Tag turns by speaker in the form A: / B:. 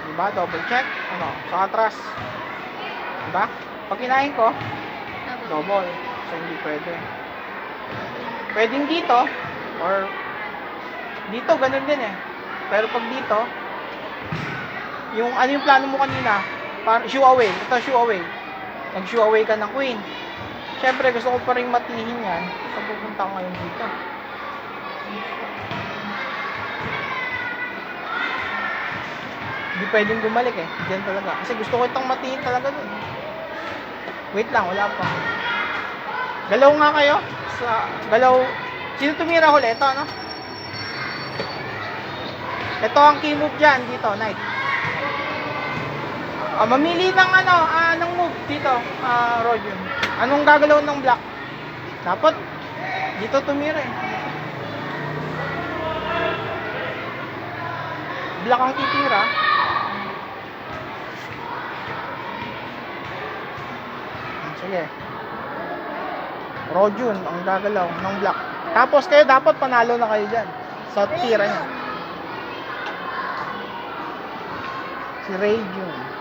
A: Diba? Double check. Ano? Sa atras. Diba? Pag kinain ko, double. So, hindi pwede. Pwedeng dito, or dito, ganun din eh. Pero pag dito, yung ano yung plano mo kanina, parang shoe away. Ito, shoe away. Nag-shoe away ka ng queen. Siyempre, gusto ko pa rin matihin yan. So, pupunta ko ngayon dito. Hindi pwedeng bumalik eh. Diyan talaga. Kasi gusto ko itong matihin talaga dun. Wait lang, wala pa. Galaw nga kayo. Galaw. Sino tumira huli? Ito, ano? Ito ang key move dyan. Dito, knight. Mamili ng ano, ng move dito, Roger. Anong gagalaw ng black? Dapat dito tumira eh. Black ang titira. Sige. Rojun ang gagalaw ng black. Tapos kayo dapat panalo na kayo dyan sa tira niya. Si Rayjun.